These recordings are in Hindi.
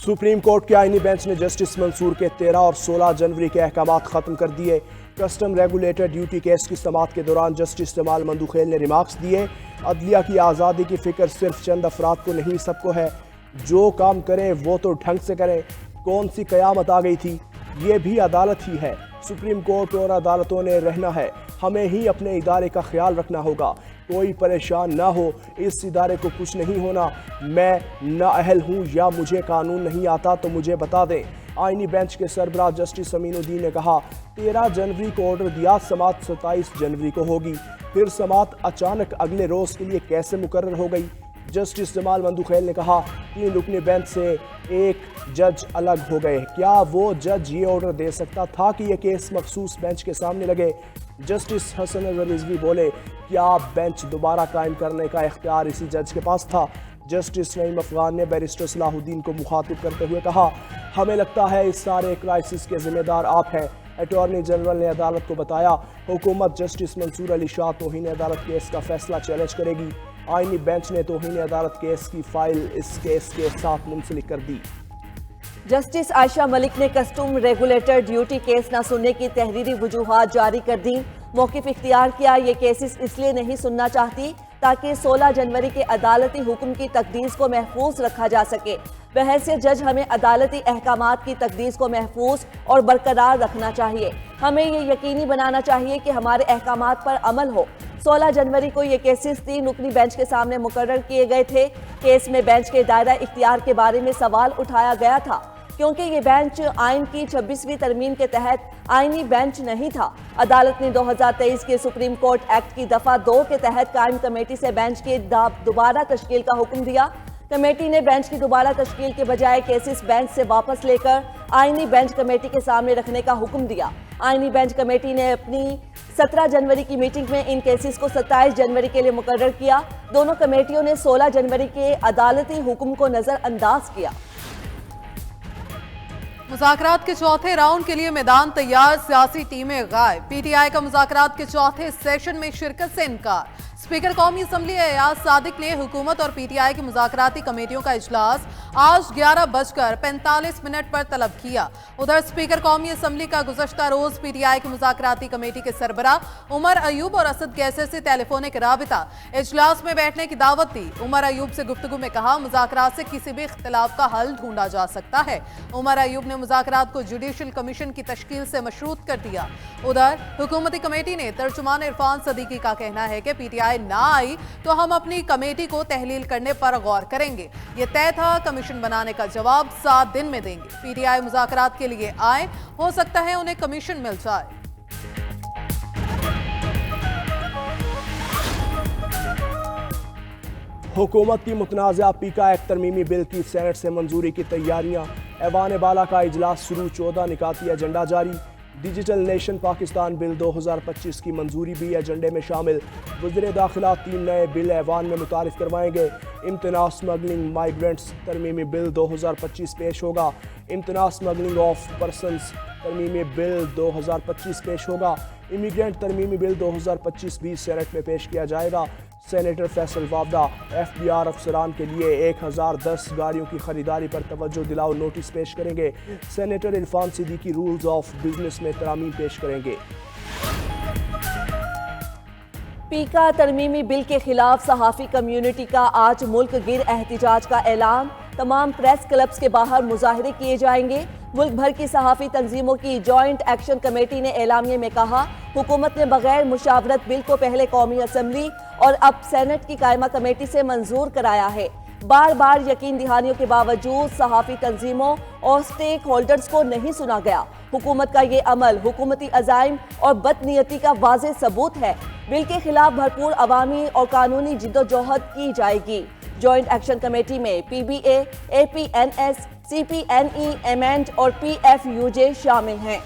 सुप्रीम कोर्ट के आईनी बेंच ने जस्टिस मंसूर के 13 और 16 जनवरी के अहकाम खत्म कर दिए। कस्टम रेगुलेटर ड्यूटी केस की समाअत के दौरान जस्टिस जमाल मंदुखेल ने रिमार्क्स दिए। अदलिया की आज़ादी की फिक्र सिर्फ चंद अफराद को नहीं सबको है। जो काम करें वो तो ढंग से करें। कौन सी कयामत आ गई थी, ये भी अदालत ही है। सुप्रीम कोर्ट और अदालतों ने रहना है, हमें ही अपने इदारे का ख्याल रखना होगा। कोई परेशान ना हो, इस इदारे को कुछ नहीं होना। मैं नाअहल हूँ या मुझे कानून नहीं आता तो मुझे बता दें। आईनी बेंच के सरबराह जस्टिस अमीनुद्दीन ने कहा 13 जनवरी को ऑर्डर दिया, समाअत 27 जनवरी को होगी। फिर समाअत अचानक अगले रोज के लिए कैसे मुकर्रर हो गई। जस्टिस जमाल मंदुखेल ने कहा 3 रुकनी बेंच से एक जज अलग हो गए। क्या वो जज ये ऑर्डर दे सकता था कि यह केस मखसूस बेंच के सामने लगे। जस्टिस हसन अजहर रिजवी बोले क्या बेंच दोबारा कायम करने का इख्तियार इसी जज के पास था। जस्टिस नईम अफगान ने बैरिस्टर सलाहुद्दीन को मुखातिब करते हुए कहा हमें लगता है इस सारे क्राइसिस के जिम्मेदार आप हैं। अटॉर्नी जनरल ने अदालत को बताया हुकूमत जस्टिस मंसूर अली शाह तौहीन अदालत केस का फैसला चैलेंज करेगी। आईनी बेंच ने तौहीन अदालत केस की फाइल इस केस के साथ मुंसलिक कर दी। जस्टिस आयशा मलिक ने कस्टम रेगुलेटर ड्यूटी केस न सुनने की तहरीरी वजूहात जारी कर दी। मौक़िफ़ इख्तियार किया ये केसेस इसलिए नहीं सुनना चाहती ताकि 16 जनवरी के अदालती हुक्म की तकदीस को महफूज रखा जा सके। बहैसियत जज हमें अदालती अहकामात की तकदीस को महफूज और बरकरार रखना चाहिए। हमें ये यकीनी बनाना चाहिए कि हमारे अहकामात पर अमल हो। 16 जनवरी को ये केसेस 3 रुकनी बेंच के सामने मुकर्रर किए गए थे। केस में बेंच के दायरा इख्तियार के बारे में सवाल उठाया गया था क्योंकि ये बेंच आइन की 26वीं तरमीम के तहत आइनी बेंच नहीं था। अदालत ने 2023 के सुप्रीम कोर्ट एक्ट की दफा 2 के तहत कायम कमेटी से बेंच की दोबारा तश्कील का हुक्म दिया। कमेटी ने बेंच की दोबारा तश्कील के बजाय केसेस बेंच से वापस लेकर आइनी बेंच कमेटी के सामने रखने का हुक्म दिया। आइनी बेंच कमेटी ने अपनी 17 जनवरी की मीटिंग में इन केसेस को 27 जनवरी के लिए मुकर्रर किया। दोनों कमेटियों ने 16 जनवरी के अदालती हुक्म को नजरअंदाज किया। मुज़ाकरात के चौथे राउंड के लिए मैदान तैयार, सियासी टीमें गायब। पीटीआई का मुज़ाकरात के चौथे सेशन में शिरकत से इनकार। स्पीकर कौमी असम्बली एयाज सादिक ने हुकूमत और पीटीआई की मुज़ाकराती कमेटियों का इजलास आज 11:45 पर तलब किया। उधर स्पीकर कौमी असम्बली का गुज़श्ता रोज पीटीआई की मुज़ाकराती कमेटी के सरबराह उमर अयूब और असद कैसर से टेलीफोनिक राबिता इजलास में बैठने की दावत दी। उमर अयूब से गुफ्तगू में कहा मुज़ाकरात से किसी भी इख्तिलाफ का हल ढूंढा जा सकता है। उमर अयूब ने मुज़ाकरात को जुडिशल कमीशन की तश्कील से मशरूत कर दिया। उधर हुकूमती कमेटी ने तर्जुमान इरफान सदीकी का कहना है कि पीटीआई ना आई तो हम अपनी कमेटी को तहलील करने पर गौर करेंगे। ये तय था, कमीशन बनाने का जवाब 7 दिन में देंगे। पीटीआई मुज़ाकरात के लिए आए, हो सकता है उन्हें कमीशन मिल जाए। हुकूमत की मुतनाज़ा पीका एक्ट तरमीमी बिल की सेनेट से मंजूरी की तैयारियां। ऐवान बाला का इजलास शुरू, 14 निकाती एजेंडा जारी। डिजिटल नेशन पाकिस्तान बिल 2025 की मंजूरी भी एजेंडे में शामिल। वज़ीर दाखिला 3 नए बिल ऐवान में मुतारिफ करवाएंगे। इम्तना स्मगलिंग माइग्रेंट्स तरमीमी बिल 2025 पेश होगा। इम्तना स्मगलिंग ऑफ पर्सनस तरमीमी बिल 2025 पेश होगा। इमिग्रेंट तरमीमी बिल 2025 भी सेनेट में पेश किया जाएगा। सेनेटर फैसल वावदा एफबीआर अफसरान के लिए 1010 गाड़ियों की खरीदारी पर तवज्जो दिलाओ नोटिस पेश करेंगे। Senator Irfan Siddiqui rules of business में तरामीम पेश करेंगे। पीका तरमीमी बिल के खिलाफ सहाफ़ी कम्युनिटी का आज मुल्क गिर एहतिजाज का ऐलान। तमाम प्रेस क्लब्स के बाहर मुजाहरे किए जाएंगे। मुल्क भर की सहाफ़ी तंजीमों की जॉइंट एक्शन कमेटी ने एलामिये में कहा हुकूमत ने बगैर मुशावरत बिल को पहले कौमी असम्बली और अब सेनेट की कायमा कमेटी से मंजूर कराया है। बार बार यकीन दहानियों के बावजूद सहाफ़ी तंजीमों और स्टेक होल्डर्स को नहीं सुना गया। हुकूमत का ये अमल हुकूमती अज़ाइम और बदनीयती का वाज़ेह सबूत है। बिल के खिलाफ भरपूर अवामी और कानूनी जिद्दोजहद की जाएगी। जॉइंट एक्शन कमेटी में PBA, APNS, CPNE, एमेंट और PFUJ शामिल हैं।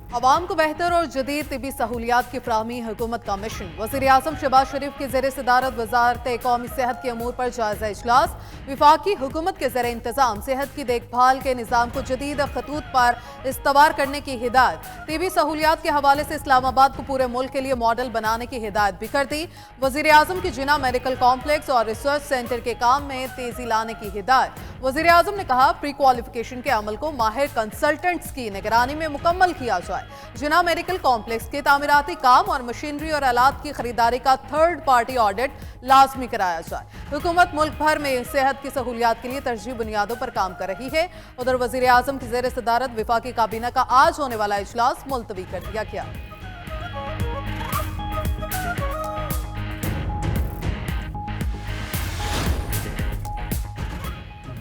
अवाम को बेहतर और जदीद तिबी सहूलियात की फराहमी हुकूमत का मिशन। वज़ीर-ए-आज़म शहबाज शरीफ की ज़ेर सदारत वज़ारत कौमी सेहत के अमूर पर जायजा इजलास। विफाकी हुकूमत के ज़ेर इंतज़ाम सेहत की देखभाल के निज़ाम को जदीद खतूत पर इस्तवार करने की हिदायत। तिबी सहूलियात के हवाले से इस्लामाबाद को पूरे मुल्क के लिए मॉडल बनाने की हिदायत भी कर दी। वज़ीर-ए-आज़म की जिना मेडिकल कॉम्प्लेक्स और रिसर्च सेंटर के काम में तेजी लाने की हिदायत। वज़ीर-ए-आज़म ने कहा, प्री क्वालिफिकेशन के अमल को माहिर कंसल्टेंट्स की निगरानी में मुकम्मल किया जाए। जिना मेडिकल कॉम्प्लेक्स के तामीराती काम और मशीनरी और आलात की खरीदारी का थर्ड पार्टी ऑडिट लाजमी कराया जाए। हुकूमत मुल्क भर में सेहत की सहूलियात के लिए तरजीह बुनियादों पर काम कर रही है। उधर वज़ीर-ए-आज़म की ज़ेर सदारत विफाकी काबीना का आज होने वाला इजलास मुलतवी कर दिया गया।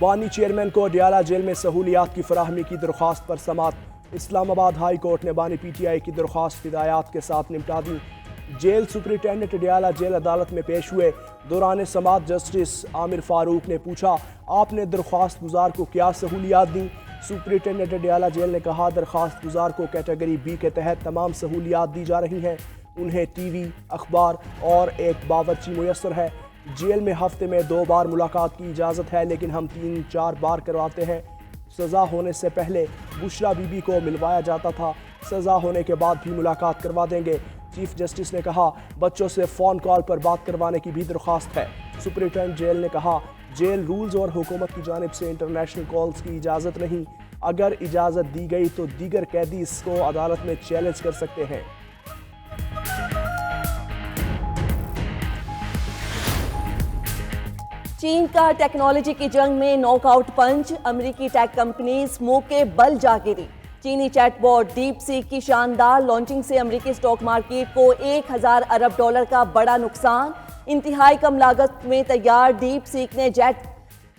बानी चेयरमैन को डियाला जेल में सहूलियात की फराहमी की दरख्वास्त पर समात। इस्लामाबाद हाई कोर्ट ने बानी PTI की दरख्वास्त हिदायत के साथ निपटा दी। जेल सुपरिटेंडेंट डियाला जेल अदालत में पेश हुए। दौरान समात जस्टिस आमिर फारूक ने पूछा, आपने दरख्वास्त गुजार को क्या सहूलियात दी? सुपरिटेंडेंट डियाला जेल ने कहा, दरख्वास्त गुजार को कैटेगरी B के तहत तमाम सहूलियात दी जा रही हैं। उन्हें TV, अखबार और एक बावर्ची मुयस्सर है। जेल में हफ्ते में 2 बार मुलाकात की इजाज़त है, लेकिन हम 3-4 बार करवाते हैं। सज़ा होने से पहले बुशरा बीबी को मिलवाया जाता था, सज़ा होने के बाद भी मुलाकात करवा देंगे। चीफ जस्टिस ने कहा, बच्चों से फ़ोन कॉल पर बात करवाने की भी दरख्वास्त है। सुपरिटेंडेंट जेल ने कहा, जेल रूल्स और हुकूमत की जानिब से इंटरनेशनल कॉल्स की इजाज़त नहीं। अगर इजाज़त दी गई तो दीगर कैदी इसको अदालत में चैलेंज कर सकते हैं। चीन का टेक्नोलॉजी की जंग में नॉकआउट पंच। अमेरिकी टेक कंपनीज मुंह के बल जा गिरी। चीनी चैटबॉट डीप सीक की शानदार लॉन्चिंग से अमेरिकी स्टॉक मार्केट को 1000 अरब डॉलर का बड़ा नुकसान। इंतहाई कम लागत में तैयार डीप सीक ने चैट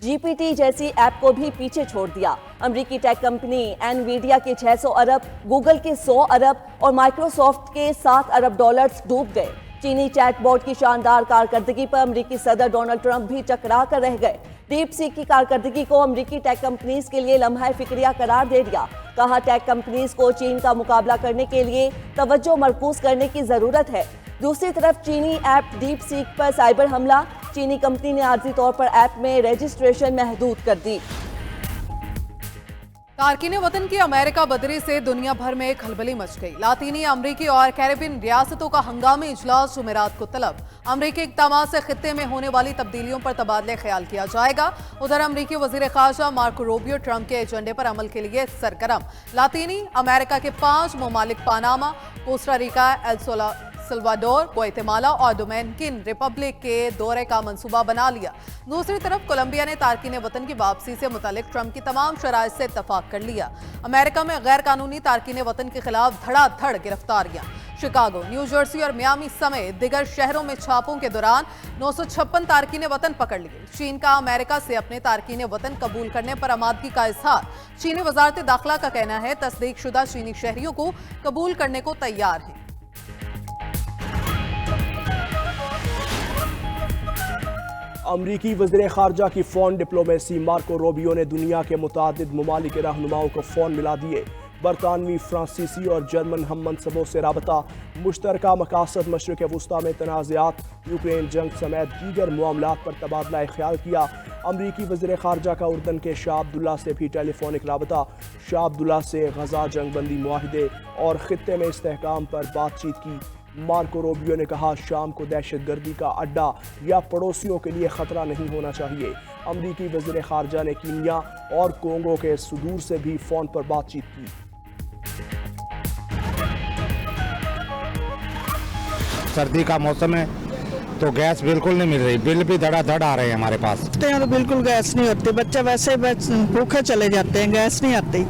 GPT जैसी ऐप को भी पीछे छोड़ दिया। अमेरिकी टेक कंपनी एनवीडिया के 600 अरब, गूगल के 100 अरब और माइक्रोसॉफ्ट के 7 अरब डॉलर्स डूब गए। चीनी चैटबॉट की शानदार कारकर्दगी पर अमेरिकी सदर डोनाल्ड ट्रंप भी चकरा कर रह गए। डीप सीक की कारकर्दगी को अमेरिकी टेक कंपनीज के लिए लम्हा फिक्रिया करार दे दिया। कहा, टेक कंपनीज को चीन का मुकाबला करने के लिए तवज्जो मरकूज करने की जरूरत है। दूसरी तरफ चीनी ऐप डीप सीक पर साइबर हमला। चीनी कंपनी ने आर्जी तौर पर ऐप में रजिस्ट्रेशन महदूद कर दी। तारकीन वतन की अमेरिका बदरी से दुनिया भर में खलबली मच गई। लातीनी, अमरीकी और कैरेबियन रियासतों का हंगामी इजलास जुमेरात को तलब। अमरीकी इक़दाम से खित्ते में होने वाली तब्दीलियों पर तबादले ख्याल किया जाएगा। उधर अमरीकी वज़ीर ख़ारजा मार्को रूबियो ट्रंप के एजेंडे पर अमल के लिए सरगर्म। लातीनी अमेरिका के 5 ममालिक Panama, Costa Rica, El Salvador, Guatemala और डोमिनिकन रिपब्लिक के दौरे का मंसूबा बना लिया। दूसरी तरफ कोलंबिया ने तारकीन वतन की वापसी से मुतालिक ट्रंप की तमाम शराइत से इत्तफाक कर लिया। अमेरिका में गैर कानूनी तारकीन वतन के खिलाफ धड़ाधड़ गिरफ्तारियां। शिकागो, न्यू जर्सी और मियामी समेत दिगर शहरों में छापों के दौरान 956 तारकीन वतन पकड़ लिए। चीन का अमेरिका से अपने तारकीन वतन कबूल करने पर आमादगी का इजहार। चीनी वजारत दाखिला का कहना है, तस्दीक शुदा चीनी शहरियों को कबूल करने को तैयार है। अमरीकी वज़ीर ख़ारजा की फ़ोन डिप्लोमेसी मार्को रूबियो ने दुनिया के मुतादिद ममालिक के रहनुमाओं को फ़ोन मिला दिए। बरतानवी, फ्रांसीसी और जर्मन हम मनसबों से रबता। मुश्तरका मकासद मशरिक़ वुस्ता में तनाज़ात, यूक्रेन जंग समेत दीगर मामलात पर तबादला ख्याल किया। अमरीकी वज़ीर ख़ारजा का उर्दन के शाह अब्दुल्ला से भी टेलीफोनिक रबता। शाह अब्दुल्ला से गजा जंग बंदी मुआहिदे और ख़ित्ते में इस्तेहकाम पर बातचीत की। मार्को रूबियो ने कहा, शाम को दहशतगर्दी का अड्डा या पड़ोसियों के लिए खतरा नहीं होना चाहिए। अमरीकी वज़ीर ख़ारजा ने कीनिया और कोंगो के सुदूर से भी फ़ोन पर बातचीत की। सर्दी का मौसम है तो गैस बिल्कुल नहीं मिल रही, बिल भी धड़ाधड़ आ रहे हैं हमारे पास। तो बिल्कुल गैस नहीं होती, बच्चे वैसे भूखे चले जाते हैं, गैस नहीं आती,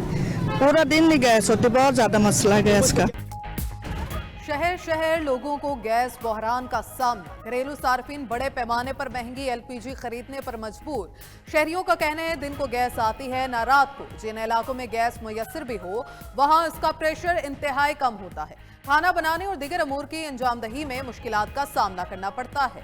पूरा दिन नहीं गैस होती। बहुत ज़्यादा मसला है गैस का। शहर शहर लोगों को गैस बहरान का सामना। घरेलू सार्फिन बड़े पैमाने पर महंगी LPG खरीदने पर मजबूर। शहरियों का कहना है, दिन को गैस आती है न रात को। जिन इलाकों में गैस मुयस्सर भी हो वहां इसका प्रेशर इंतहाई कम होता है। खाना बनाने और दीगर अमूर की अंजामदही में मुश्किलात का सामना करना पड़ता है।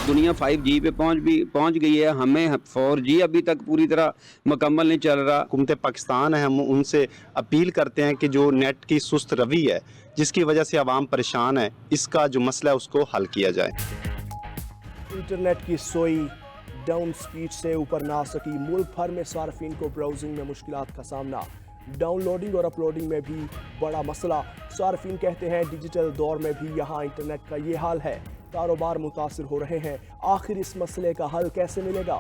दुनिया 5G पे पहुंच गई है, हमें 4G अभी तक पूरी तरह मुकम्मल नहीं चल रहा। हुकूमत पाकिस्तान है, हम उनसे अपील करते हैं कि जो नेट की सुस्त रवि है जिसकी वजह से आवाम परेशान है, इसका जो मसला है उसको हल किया जाए। इंटरनेट की सोई डाउन स्पीड से ऊपर ना सकी, मुल्क भर में सार्फिन को ब्राउजिंग में मुश्किलात का सामना, डाउनलोडिंग और अपलोडिंग में भी बड़ा मसला। सार्फिन कहते हैं डिजिटल दौर में भी यहाँ इंटरनेट का ये हाल है, कारोबार मुतासिर हो रहे हैं। आखिर इस मसले का हल कैसे मिलेगा?